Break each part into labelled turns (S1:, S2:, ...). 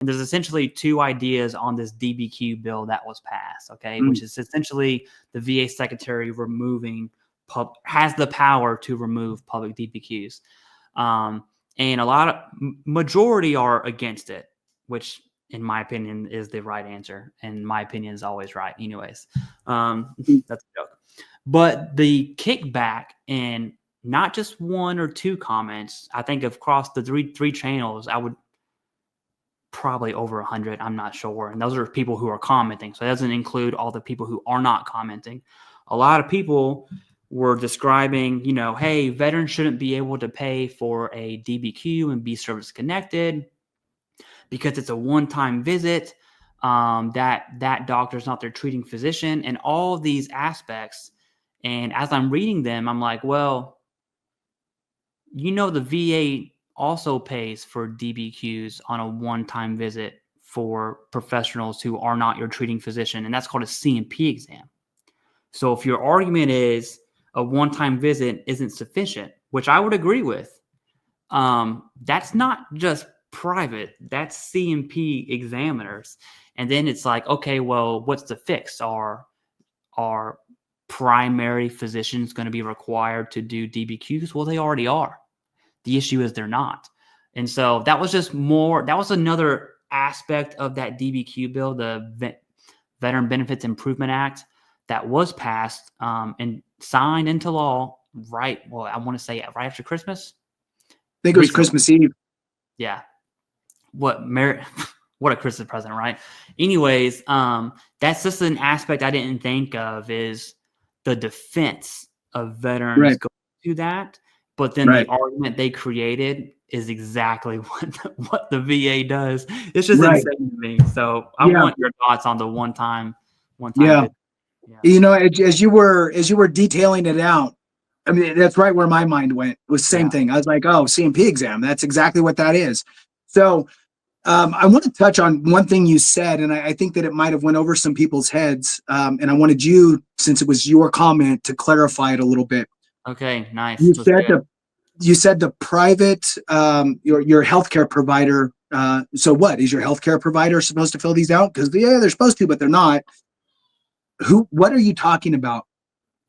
S1: And there's essentially two ideas on this DBQ bill that was passed, okay, which is essentially the VA secretary has the power to remove public DBQs. And majority are against it, which in my opinion is the right answer. And my opinion is always right anyways. That's a joke. But the kickback and not just one or two comments, I think across the three channels, I would probably over 100. I'm not sure. And those are people who are commenting. So it doesn't include all the people who are not commenting. A lot of people were describing, hey, veterans shouldn't be able to pay for a DBQ and be service connected because it's a one-time visit, that doctor's not their treating physician, and all of these aspects. And as I'm reading them, I'm like, well, the VA also pays for DBQs on a one-time visit for professionals who are not your treating physician, and that's called a C&P exam. So if your argument is a one-time visit isn't sufficient, which I would agree with, that's not just private, that's C&P examiners. And then it's like, okay, well, what's the fix? Are primary physicians going to be required to do DBQs? Well, they already are. The issue is they're not. And so that was another aspect of that DBQ bill, the Veteran Benefits Improvement Act, that was passed and signed into law I want to say right after Christmas.
S2: I think it was Christmas Eve.
S1: Yeah. What a Christmas present, right? Anyways, that's just an aspect I didn't think of, is the defense of veterans going to that. But then the argument they created is exactly what the VA does. It's just insane to me. So I want your thoughts on the one-time.
S2: Yeah. As you were detailing it out, I mean, that's right where my mind went. It was the same thing. I was like, oh, C&P exam. That's exactly what that is. So I want to touch on one thing you said, and I think that it might have went over some people's heads. And I wanted you, since it was your comment, to clarify it a little bit.
S1: Okay, nice.
S2: You said the private, your healthcare provider. So what is your healthcare provider supposed to fill these out? Because they're supposed to, but they're not. What are you talking about?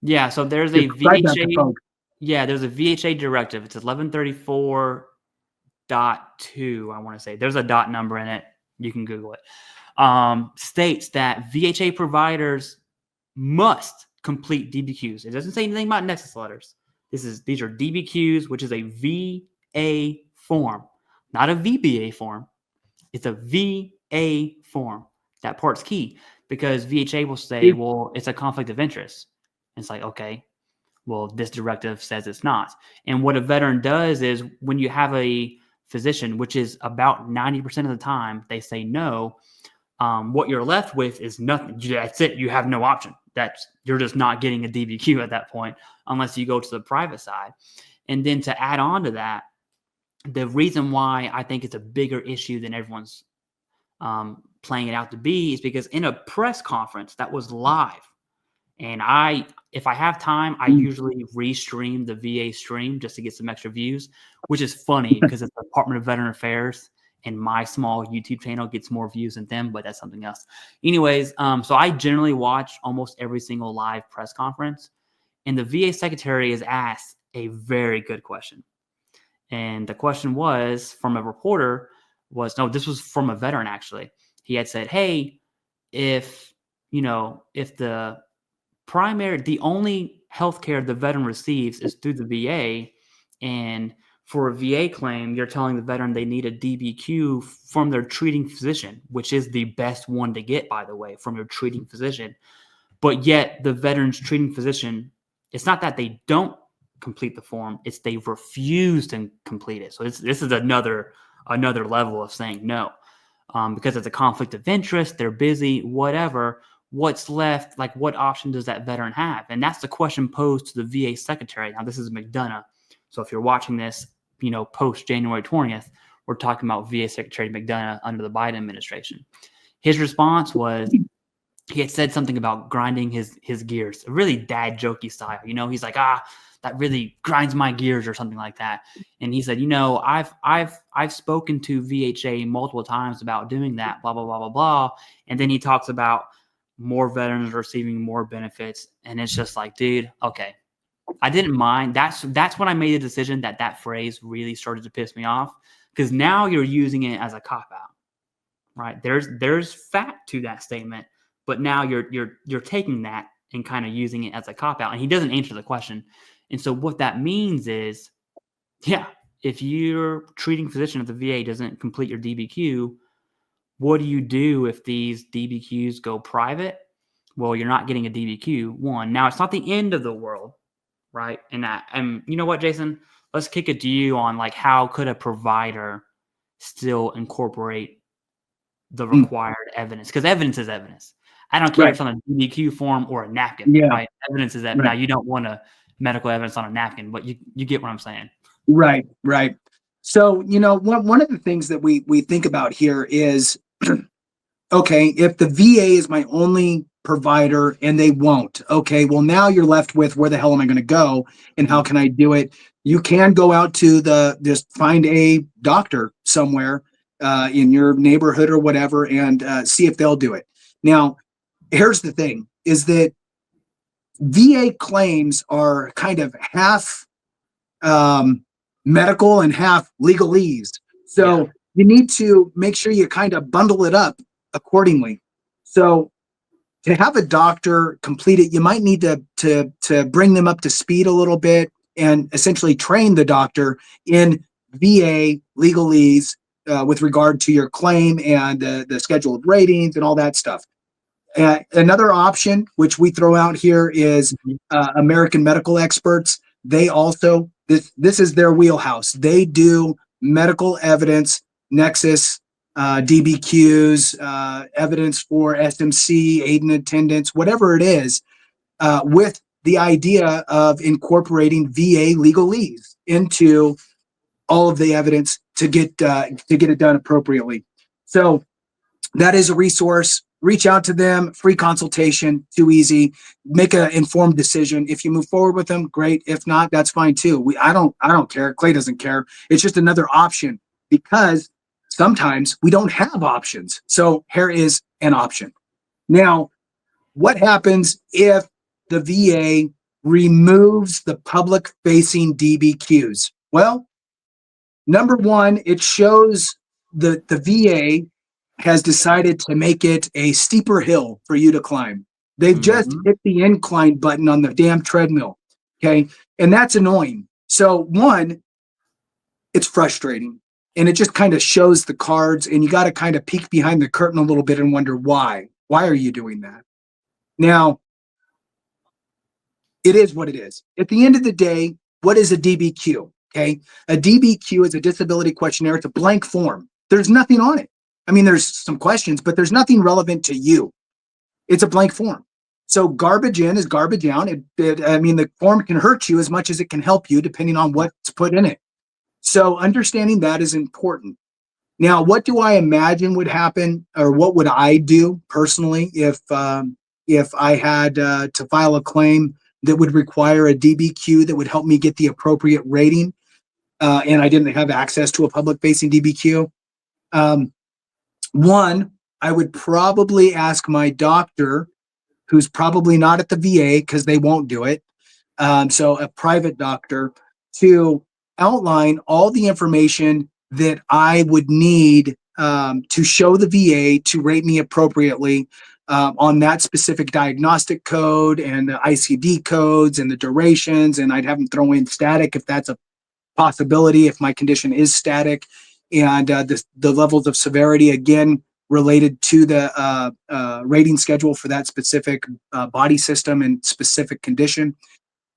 S1: Yeah, so there's a VHA. Yeah, there's a VHA directive. It's 1134.2. I want to say there's a dot number in it. You can Google it. States that VHA providers must complete DBQs. It doesn't say anything about Nexus letters. These are DBQs, which is a VA form, not a VBA form. It's a VA form. That part's key, because VHA will say, well, it's a conflict of interest. And it's like, okay, well, this directive says it's not. And what a veteran does is, when you have a physician, which is about 90% of the time, they say no, what you're left with is nothing. That's it. You have no option. You're just not getting a DBQ at that point, unless you go to the private side. And then to add on to that, the reason why I think it's a bigger issue than everyone's playing it out to be is because in a press conference that was live, and if I have time, I usually restream the VA stream just to get some extra views, which is funny because it's the Department of Veteran Affairs, and my small YouTube channel gets more views than them, but that's something else. Anyways, so I generally watch almost every single live press conference, and the VA secretary is asked a very good question. And the question was from a reporter this was from a veteran, actually. He had said, hey, if the only healthcare the veteran receives is through the VA, and for a VA claim, you're telling the veteran they need a DBQ from their treating physician, which is the best one to get, by the way, from your treating physician. But yet the veteran's treating physician, it's not that they don't complete the form, it's they refuse to complete it. So this is another level of saying no, because it's a conflict of interest, they're busy, whatever. What's left? Like, what option does that veteran have? And that's the question posed to the VA secretary. Now, this is McDonough. So if you're watching this, post January 20th, we're talking about VA Secretary McDonough under the Biden administration. His response was, he had said something about grinding his gears, a really dad jokey style. He's like, really grinds my gears or something like that. And he said, you know, I've spoken to VHA multiple times about doing that, blah, blah, blah, blah, blah. And then he talks about more veterans receiving more benefits. And it's just like, dude, okay. I didn't mind. That's when I made the decision that phrase really started to piss me off, because now you're using it as a cop-out, right? There's fact to that statement, but now you're taking that and kind of using it as a cop-out, and he doesn't answer the question. And so what that means is, yeah, if your treating physician at the VA doesn't complete your DBQ, what do you do if these DBQs go private? Well, you're not getting a DBQ. One, now it's not the end of the world, right? And you know what, Jason? Let's kick it to you on like, how could a provider still incorporate the required evidence? Because evidence is evidence. I don't care if it's on a DBQ form or a napkin, right? Evidence is evidence. Now, you don't want a medical evidence on a napkin, but you get what I'm saying.
S2: Right, right. So, you know, one of the things that we think about here is, okay, if the VA is my only provider and they won't, okay, well, now you're left with, where the hell am I going to go and how can I do it? You can go out to just find a doctor somewhere in your neighborhood or whatever, and see if they'll do it. Now, here's the thing, is that VA claims are kind of half medical and half legalese. So you need to make sure you kind of bundle it up accordingly. So to have a doctor complete it, you might need to bring them up to speed a little bit and essentially train the doctor in VA legalese with regard to your claim and the scheduled ratings and all that stuff. Another option, which we throw out here, is American Medical Experts. They also, this is their wheelhouse. They do medical evidence, Nexus, DBQs, evidence for SMC, aid and attendance, whatever it is, with the idea of incorporating VA legalese into all of the evidence to get it done appropriately. So that is a resource. Reach out to them. Free consultation. Too easy. Make an informed decision. If you move forward with them, great. If not, that's fine too. I don't care. Clay doesn't care. It's just another option, because sometimes we don't have options. So here is an option. Now, what happens if the VA removes the public-facing DBQs? Well, number one, it shows the VA has decided to make it a steeper hill for you to climb. They've just hit the incline button on the damn treadmill. Okay. And that's annoying. So one, it's frustrating, and it just kind of shows the cards, and you got to kind of peek behind the curtain a little bit and wonder why. Why are you doing that? Now, it is what it is. At the end of the day, what is a DBQ? Okay. A DBQ is a disability questionnaire. It's a blank form. There's nothing on it. I mean, there's some questions, but there's nothing relevant to you. It's a blank form. So garbage in is garbage out. I mean, the form can hurt you as much as it can help you, depending on what's put in it. So understanding that is important. Now, what do I imagine would happen, or what would I do personally if I had to file a claim that would require a DBQ that would help me get the appropriate rating, and I didn't have access to a public-facing DBQ? One, I would probably ask my doctor, who's probably not at the VA because they won't do it, so a private doctor, to outline all the information that I would need to show the VA to rate me appropriately on that specific diagnostic code and the ICD codes and the durations, and I'd have them throw in static if that's a possibility, if my condition is static, and the levels of severity, again, related to the rating schedule for that specific body system and specific condition.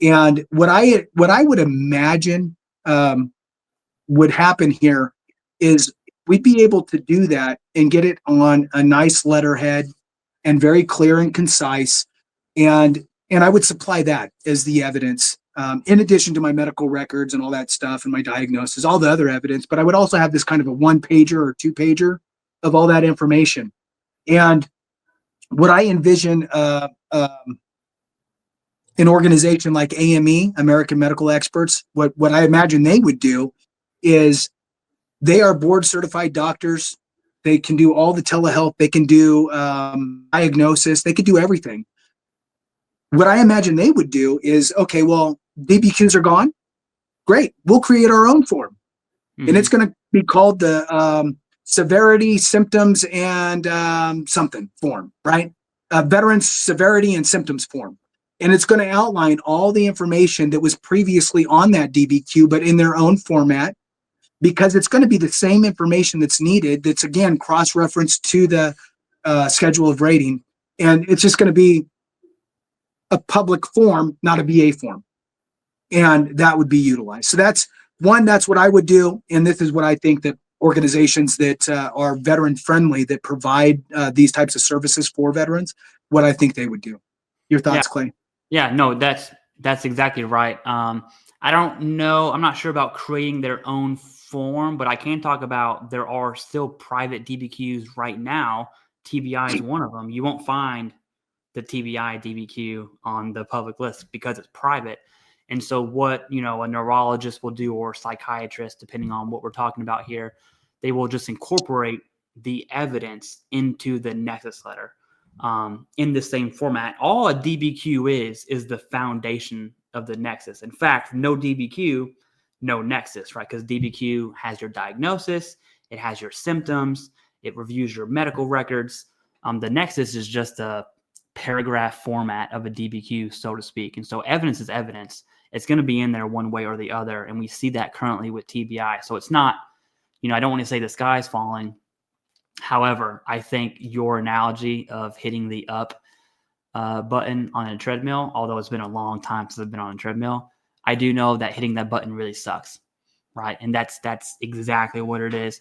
S2: And what I would imagine would happen here is we'd be able to do that and get it on a nice letterhead and very clear and concise. And I would supply that as the evidence, in addition to my medical records and all that stuff and my diagnosis, all the other evidence. But I would also have this kind of a 1-pager or 2-pager of all that information. And what I envision an organization like AME, American Medical Experts, what I imagine they would do is they are board certified doctors. They can do all the telehealth. They can do diagnosis. They could do everything. What I imagine they would do is, okay, well, DBQs are gone. Great. We'll create our own form. Mm-hmm. And it's going to be called the severity, symptoms, and something form, right? Veterans severity and symptoms form. And it's going to outline all the information that was previously on that DBQ, but in their own format, because it's going to be the same information that's needed. That's, again, cross-referenced to the schedule of rating. And it's just going to be a public form, not a VA form. And that would be utilized. So that's what I would do. And this is what I think that organizations that are veteran friendly, that provide these types of services for veterans, what I think they would do. Your thoughts, Clay?
S1: Yeah, no, that's exactly right. I don't know. I'm not sure about creating their own form, but I can talk about there are still private DBQs right now. TBI is one of them. You won't find the TBI DBQ on the public list because it's private. And so what, a neurologist will do, or psychiatrist, depending on what we're talking about here, they will just incorporate the evidence into the Nexus Letter in the same format. All a DBQ is the foundation of the Nexus. In fact, no DBQ, no Nexus, right? Because DBQ has your diagnosis, it has your symptoms, it reviews your medical records. The Nexus is just a paragraph format of a DBQ, so to speak. And so evidence is evidence. It's going to be in there one way or the other. And we see that currently with TBI. So it's not, I don't want to say the sky's falling. However, I think your analogy of hitting the up button on a treadmill, although it's been a long time since I've been on a treadmill, I do know that hitting that button really sucks, right? And that's exactly what it is.